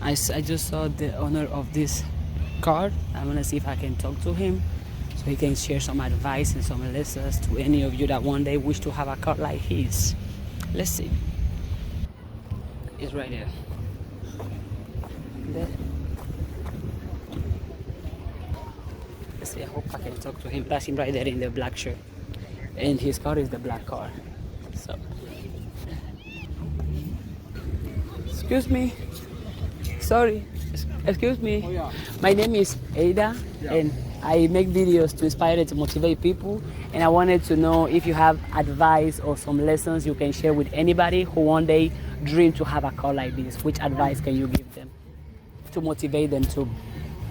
I just saw the owner of this car. I'm gonna see if I can talk to him so he can share some advice and some lessons to any of you that one day wish to have a car like his. Let's see. It's right there. There. Let's see, I hope I can talk to him. That's him right there in the black shirt. And his car is the black car. So, excuse me. Sorry. Excuse me. Oh, yeah. My name is Ada, and I make videos to inspire and to motivate people. And I wanted to know if you have advice or some lessons you can share with anybody who one day dream to have a car like this. Which advice can you give them to motivate them to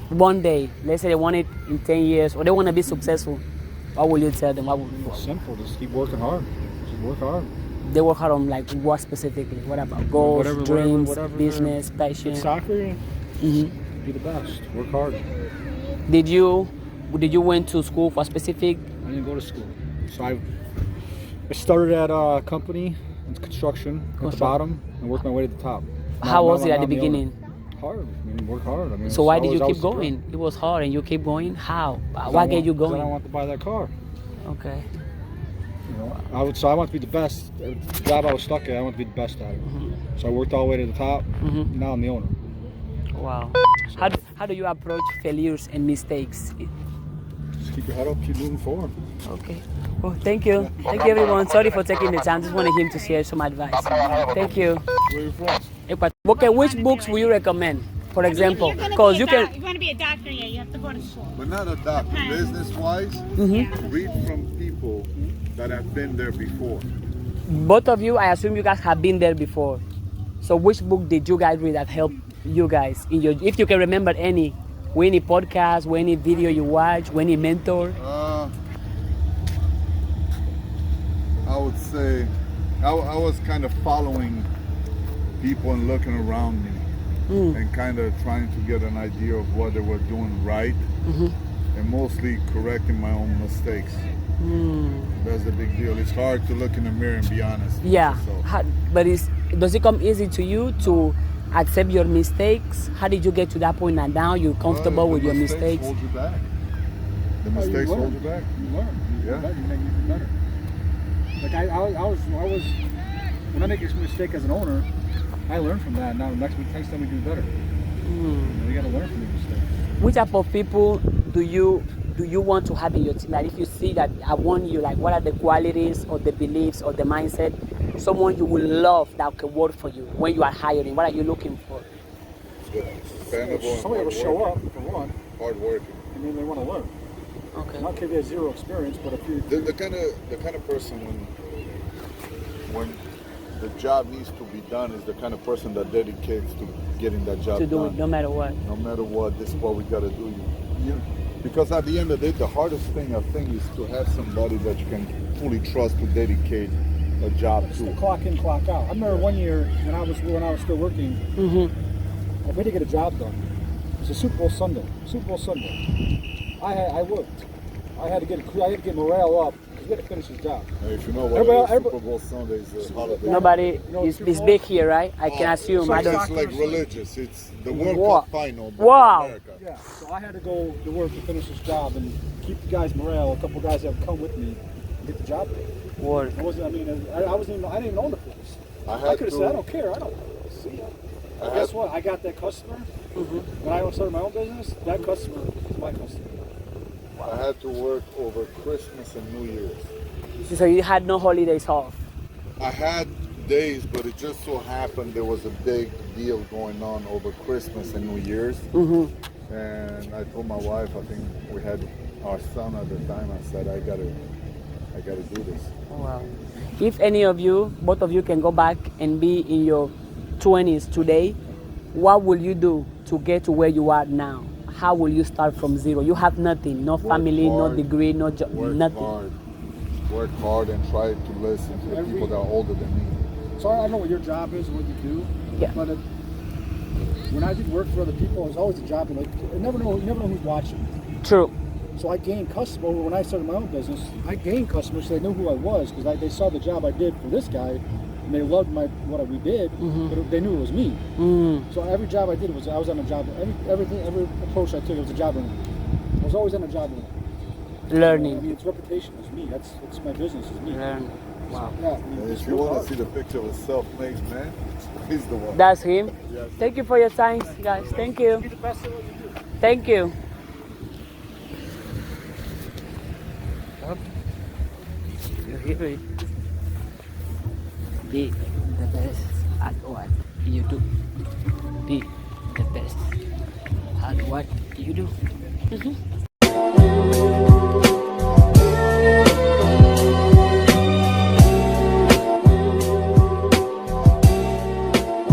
one day? Let's say they want it in 10 years or they want to be successful. What will you tell them? What would you It's simple. Just keep working hard. Just work hard. They work hard on like what specifically? What about goals, dreams, whatever business, passion? Soccer. Mhm. Be the best. Work hard. Did you went to school for specific? I didn't go to school, so I started at a company in construction at the bottom and worked my way to the top. How was it at the beginning? Hard. I mean, work hard. I mean, So why did you I keep was going? It was hard and you keep going. How? I What get want- you 'cause I going? don't want to buy that car. Okay. You know, I want to be the best. The job I was stuck at, I want to be the best at it. So I worked all the way to the top. Now I'm the owner. Wow. How do you approach failures and mistakes? Just keep your head up, keep moving forward. Okay. Well, thank you. Thank you, everyone. Sorry for taking the time. Just wanted him to share some advice. Thank you. Where are you from? Okay, which books will you recommend? For example, because you can. You want to be a doctor, yeah, you have to go to school. But not a doctor. Business-wise, read from people that have been there before. Both of you, I assume you guys have been there before. So which book did you guys read that helped you guys in your, if you can remember any podcast, or any video you watch, or any mentor? I would say I was kind of following people and looking around me and kind of trying to get an idea of what they were doing right and mostly correcting my own mistakes. That's the big deal. It's hard to look in the mirror and be honest with Yeah, yourself. but does it come easy to you to accept your mistakes? How did you get to that point and now you're comfortable with your mistakes? Hold you back. The mistakes hold you back. You learn. You Yeah. you make you better. Like I was when I make a mistake as an owner, I learn from that. Now next time we do better. You got to learn from your mistakes. Which type of people do you want to have in your team? Like if you see that I want you, like what are the qualities or the beliefs or the mindset, someone you will love that can work for you when you are hiring? What are you looking for? Dependable and Somebody will show hardworking. up for one. Hard working. I mean, they want to learn. Okay. Not because they have zero experience, but if you The kind of person when the job needs to be done is the kind of person that dedicates to getting that job To do done. it no matter what. No matter what, this is what we got to do. Because at the end of the day, the hardest thing I think is to have somebody that you can fully trust to dedicate a job it's the to. clock in, clock out. I remember one year when I was still working, I had to get a job done. It was a Super Bowl Sunday. I worked. I had to get morale up because we had to finish his job. And if you know what Everybody- Super Bowl Sunday is a holiday. Nobody You know, is Super Bowl? big here, right? I can assume. so I it's don't. It's like religious. It's the World Wow. Cup final. But Wow. for America. Yeah, so I had to go to work to finish this job and keep the guys' morale. A couple guys that would come with me and get the job done. Work. I didn't even own the place. I I had could have said, I to. don't care. I don't see ya. But I guess had- what? I got that customer. When I started my own business, that customer is my customer. I had to work over Christmas and New Year's. So you had no holidays off. I had days, but it just so happened there was a big deal going on over Christmas and New Year's. And I told my wife, I think we had our son at the time. I said, I gotta do this. Wow. If any of you, both of you can go back and be in your 20s today, what will you do to get to where you are now? How will you start from zero? You have nothing, no family, no hard. degree, no job, Work nothing. hard. Work hard and try to listen to the people that are older than me. So I know what your job is and what you do. Yeah. But when I did work for other people, it was always a job. Like you never know who's watching. True. So I gained customers. When I started my own business, I gained customers so they knew who I was because they saw the job I did for this guy. and they loved what we did, but they knew it was me. So every job I did I was on a job. Every approach I took, it was a job interview. I was always on a job interview. Learning. I mean, it's reputation. It's me. It's my business. It's me. Learn. Wow. Yeah, I mean, And it's if you real want hard. to see the picture of a self-made man, he's the one. That's him. Yes. Thank you for your time, guys. Thank you. Be the best at what you do. Thank you. You hear it? Be the best at what you do. Be the best at what you do.